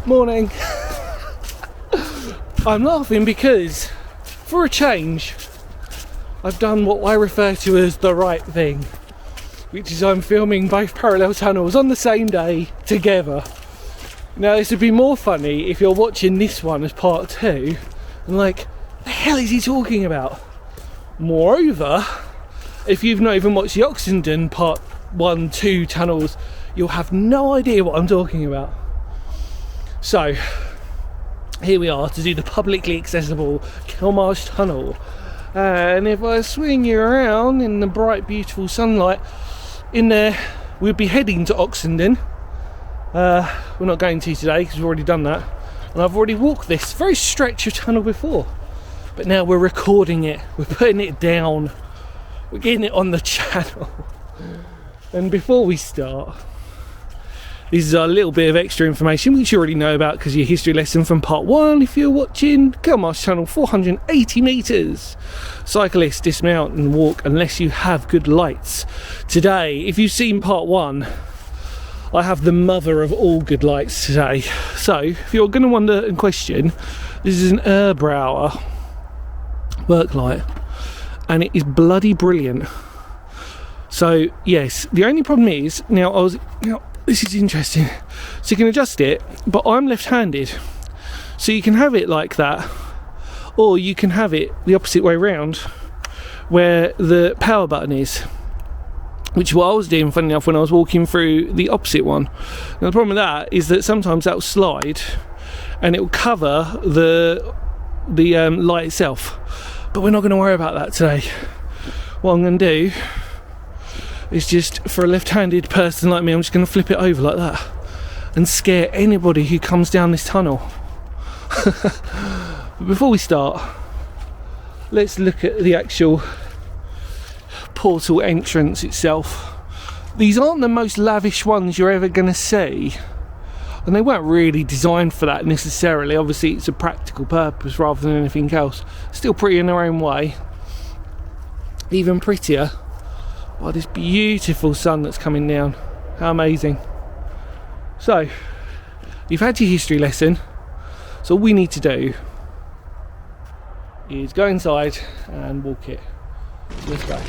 Morning. I'm laughing because, for a change, I've done what I refer to as the right thing, which is I'm filming both parallel tunnels on the same day together. Now, this would be more funny if you're watching this one as part 2 and like, the hell is he talking about? Moreover, if you've not even watched the Oxenden part 1, 2 tunnels, you'll have no idea what I'm talking about. So, here we are to do the publicly accessible Kelmarsh Tunnel. And if I swing you around in the bright, beautiful sunlight, in there, we'll be heading to Oxenden. We're not going to today because we've already done that. And I've already walked this very stretch of tunnel before. But now we're recording it, we're putting it down, we're getting it on the channel. And before we start, this is a little bit of extra information which you already know about because your history lesson from part 1 if you're watching. Kelmarsh Tunnel, 480 metres. Cyclists dismount and walk unless you have good lights. Today, if you've seen part 1, I have the mother of all good lights today. So, if you're going to wonder and question, this is an Erbauer work light and it is bloody brilliant. So, yes, the only problem is, this is interesting. So you can adjust it, but I'm left-handed. So you can have it like that, or you can have it the opposite way round, where the power button is. Which is what I was doing, funny enough, when I was walking through the opposite one. Now the problem with that is that sometimes that will slide, and it will cover the light itself. But we're not going to worry about that today. What I'm going to do is just, for a left-handed person like me, I'm just going to flip it over like that and scare anybody who comes down this tunnel. But before we start, let's look at the actual portal entrance itself. These aren't the most lavish ones you're ever going to see, and they weren't really designed for that necessarily. Obviously it's a practical purpose rather than anything else. Still pretty in their own way. Even prettier by this beautiful sun that's coming down. How amazing. So, you've had your history lesson, so all we need to do is go inside and walk it. So let's go.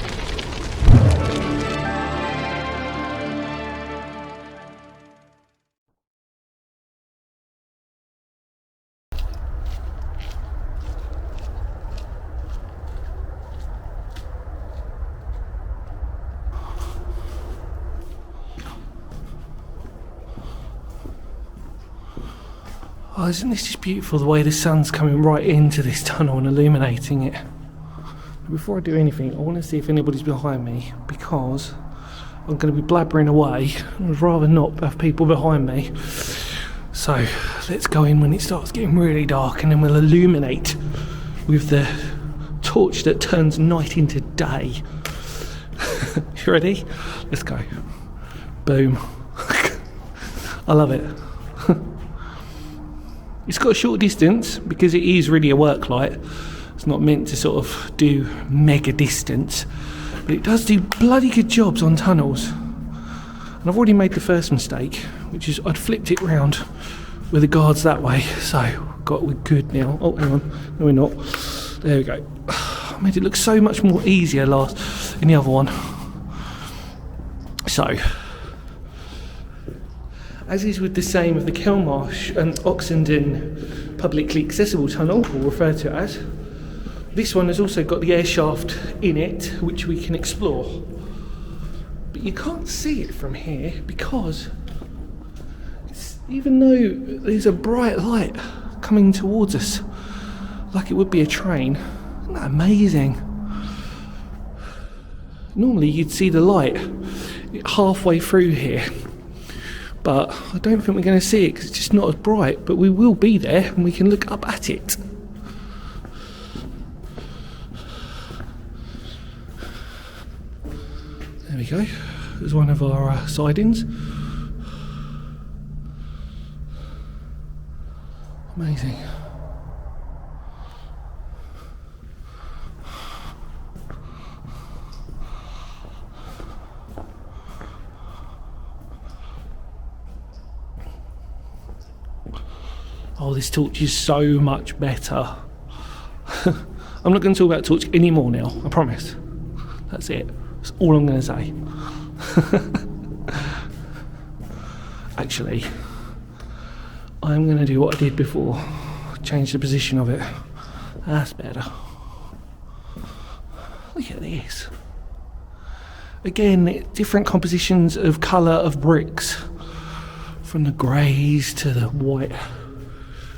Oh, isn't this just beautiful, the way the sun's coming right into this tunnel and illuminating it? Before I do anything, I want to see if anybody's behind me, because I'm going to be blabbering away. I'd rather not have people behind me. So let's go in when it starts getting really dark, and then we'll illuminate with the torch that turns night into day. You ready? Let's go. Boom. I love it. It's got a short distance because it is really a work light. It's not meant to sort of do mega distance, but it does do bloody good jobs on tunnels. And I've already made the first mistake, which is I'd flipped it round with the guards that way. So we're good now. Oh, hang on, no we're not. There we go. I made it look so much more easier in the other one. So, as is with the same of the Kelmarsh and Oxenden publicly accessible tunnel, or referred to as, this one has also got the air shaft in it, which we can explore. But you can't see it from here because even though there's a bright light coming towards us, like it would be a train, isn't that amazing? Normally you'd see the light halfway through here, but I don't think we're going to see it because it's just not as bright, but we will be there and we can look up at it. There we go, there's one of our sidings. Amazing. Oh, this torch is so much better. I'm not going to talk about torch anymore now, I promise. That's it. That's all I'm going to say. Actually, I'm going to do what I did before. Change the position of it. That's better. Look at this. Again, different compositions of colour of bricks. From the greys to the white.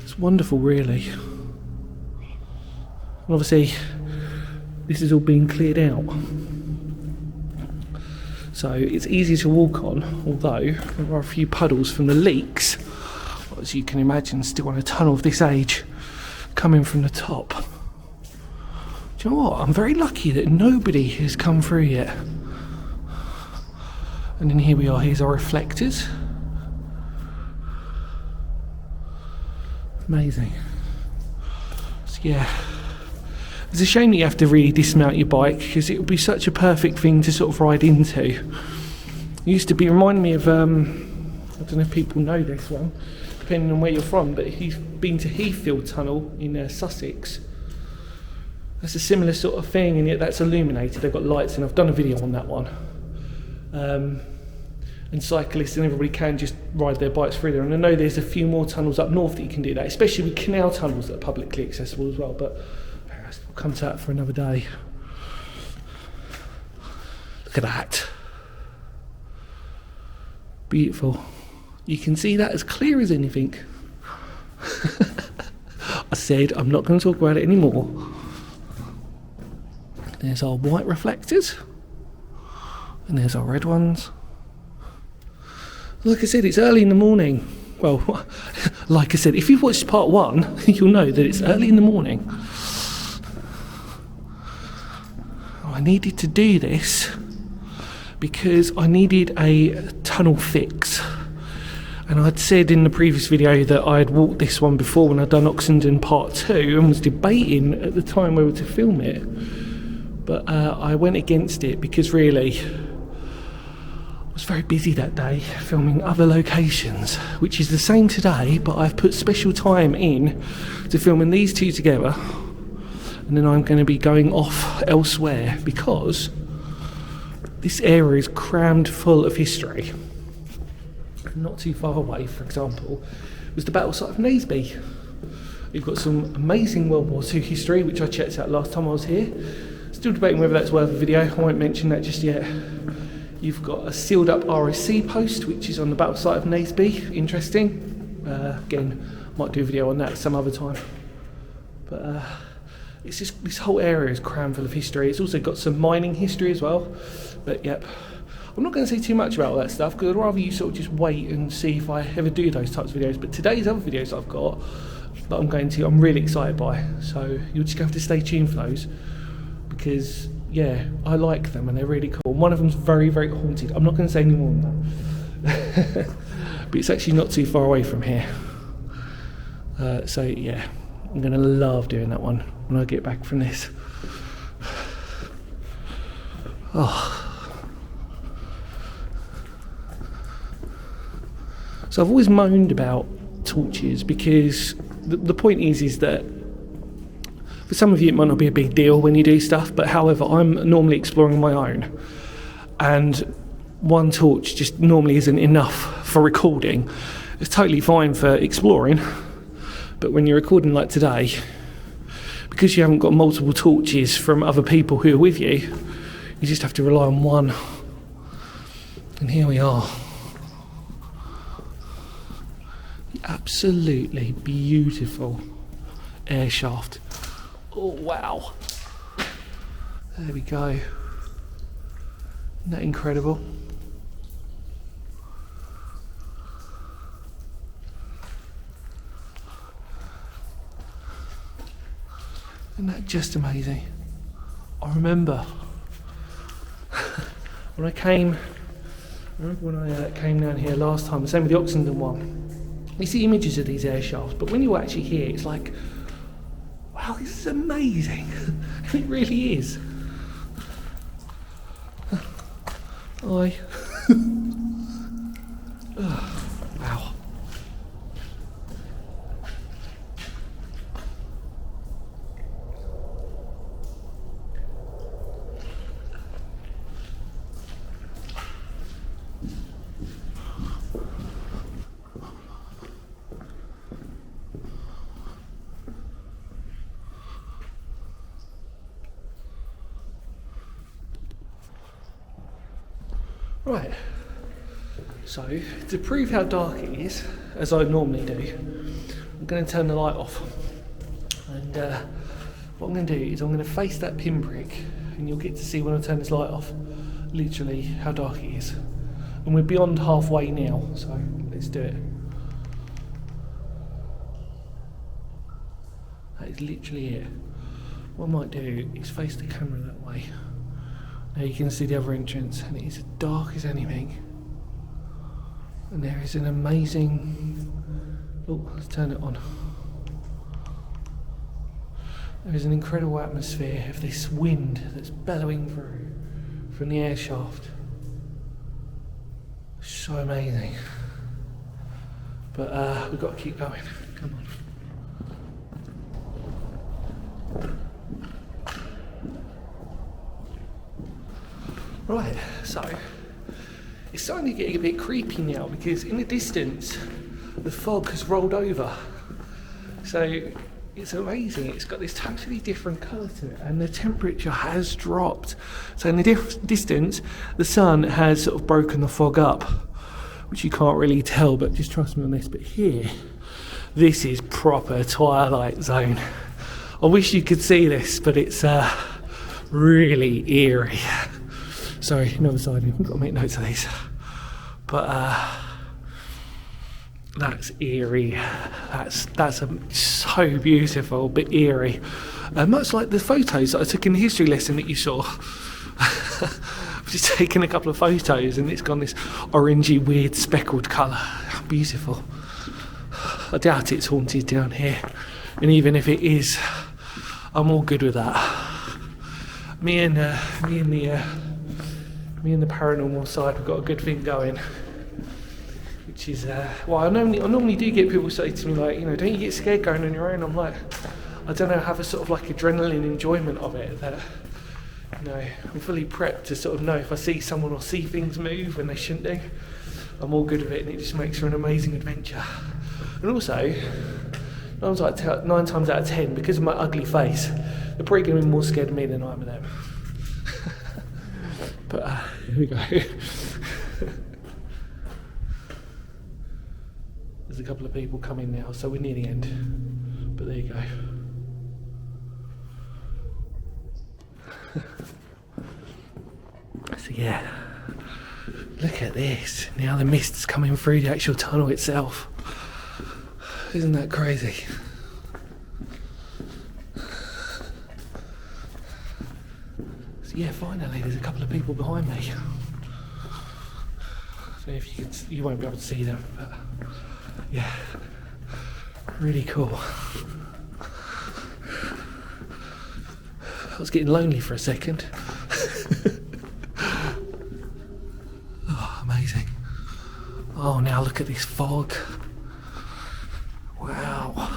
It's wonderful, really. And obviously, this is all being cleared out. So it's easy to walk on, although there are a few puddles from the leaks, as you can imagine, still on a tunnel of this age, coming from the top. Do you know what? I'm very lucky that nobody has come through yet. And then here we are, here's our reflectors. Amazing. So yeah, it's a shame that you have to really dismount your bike, because it would be such a perfect thing to sort of ride into. It used to be, remind me of, I don't know if people know this one, depending on where you're from, but if you've been to Heathfield Tunnel in Sussex, that's a similar sort of thing, and yet that's illuminated. They've got lights, and I've done a video on that one. And cyclists and everybody can just ride their bikes through there. And I know there's a few more tunnels up north that you can do that, especially with canal tunnels that are publicly accessible as well. But we'll come to that for another day. Look at that. Beautiful. You can see that as clear as anything. I said I'm not going to talk about it anymore. There's our white reflectors. And there's our red ones. Like I said, it's early in the morning. Well, like I said, if you've watched part one, you'll know that it's early in the morning. I needed to do this because I needed a tunnel fix. And I'd said in the previous video that I'd walked this one before when I'd done Oxenden part 2 and was debating at the time whether to film it. But I went against it because really I was very busy that day filming other locations, which is the same today, but I've put special time in to filming these two together, and then I'm going to be going off elsewhere because this area is crammed full of history. Not too far away, for example, was the battle site of Naseby. You've got some amazing World War II history, which I checked out last time I was here. Still debating whether that's worth a video. I won't mention that just yet. You've got a sealed up RSC post, which is on the battle site of Naseby. Interesting. Again, might do a video on that some other time. But it's just, this whole area is crammed full of history. It's also got some mining history as well. But yep, I'm not going to say too much about all that stuff because I'd rather you sort of just wait and see if I ever do those types of videos. But today's other videos I've got that I'm really excited by. So you're just going to have to stay tuned for those because yeah, I like them and they're really cool. One of them's very, very haunted. I'm not going to say any more than that. But it's actually not too far away from here. So yeah, I'm going to love doing that one when I get back from this. Oh. So I've always moaned about torches because the point is that for some of you it might not be a big deal when you do stuff, but however, I'm normally exploring on my own, and one torch just normally isn't enough for recording. It's totally fine for exploring, but when you're recording like today, because you haven't got multiple torches from other people who are with you, you just have to rely on one. And here we are. The absolutely beautiful air shaft. Oh wow, there we go. Isn't that incredible? Isn't that just amazing? I remember when I came down here last time, the same with the Oxenden one. You see images of these air shafts, but when you're actually here, it's like, wow, this is amazing. It really is. Hi. Oh, wow. Right, so to prove how dark it is, as I normally do, I'm going to turn the light off. And what I'm going to do is I'm going to face that pinprick, and you'll get to see when I turn this light off, literally how dark it is. And we're beyond halfway now, so let's do it. That is literally it. What I might do is face the camera that way. Now you can see the other entrance, and it is as dark as anything. And there is an amazing... Oh, let's turn it on. There is an incredible atmosphere of this wind that's bellowing through from the air shaft. So amazing. But we've got to keep going. Come on. Right, so it's starting to get a bit creepy now, because in the distance the fog has rolled over. So it's amazing, it's got this totally different colour to it, and the temperature has dropped. So in the distance the sun has sort of broken the fog up, which you can't really tell, but just trust me on this. But here, this is proper Twilight Zone. I wish you could see this, but it's really eerie. Sorry, another side, I've got to make notes of these. But that's eerie. That's so beautiful, but eerie. Much like the photos that I took in the history lesson that you saw. I've just taken a couple of photos, and it's gone this orangey, weird, speckled colour. Beautiful. I doubt it's haunted down here, and even if it is, I'm all good with that. Me and the paranormal side, we've got a good thing going, which is well, I normally do get people say to me, like, you know, don't you get scared going on your own? I'm like, I don't know, have a sort of like adrenaline enjoyment of it, that, you know, I'm fully prepped to sort of know if I see someone or see things move when they shouldn't do. I'm all good with it, and it just makes for an amazing adventure. And also, 9 times out of 10, because of my ugly face, they're probably going to be more scared of me than I am of them. But here we go. There's a couple of people coming now, so we're near the end. But there you go. So yeah, look at this. Now the mist's coming through the actual tunnel itself. Isn't that crazy? So yeah, finally there's a couple of people behind me. So if you won't be able to see them, but yeah, really cool. I was getting lonely for a second. Oh, amazing. Oh, now look at this fog. Wow.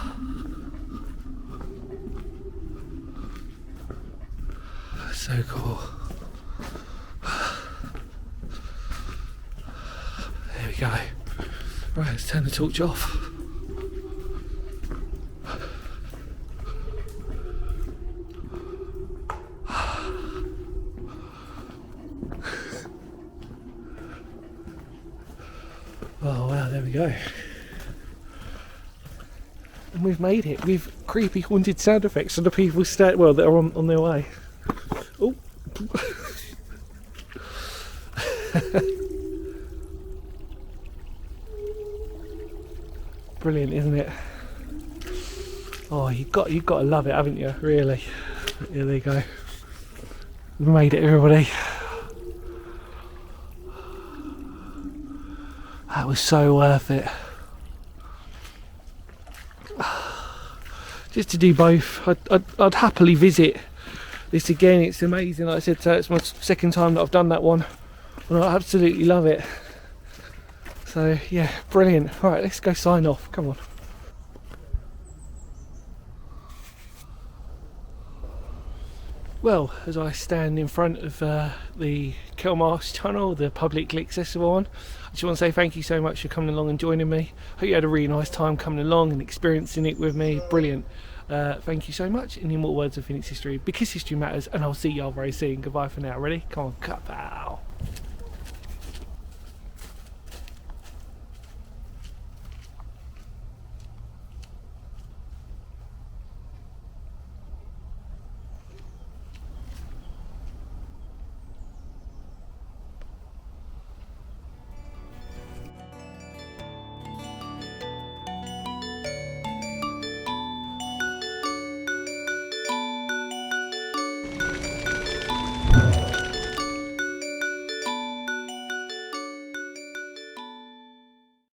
So cool. There we go. Right, let's turn the torch off. Oh wow, there we go. And we've made it with creepy haunted sound effects for the people that are on their way. Oh. Brilliant, isn't it? Oh, you've got to love it, haven't you? Really. Yeah, there you go. We've made it, everybody. That was so worth it. Just to do both. I'd happily visit this again. It's amazing. Like I said, so it's my second time that I've done that one, and I absolutely love it. So yeah, brilliant. All right, let's go sign off. Come on. Well, as I stand in front of the Kelmarsh Tunnel, the publicly accessible one, I just want to say thank you so much for coming along and joining me. Hope you had a really nice time coming along and experiencing it with me. Brilliant. Thank you so much. In the immortal words of Phoenix history, because history matters, and I'll see y'all very soon. Goodbye for now. Ready? Come on, cut that.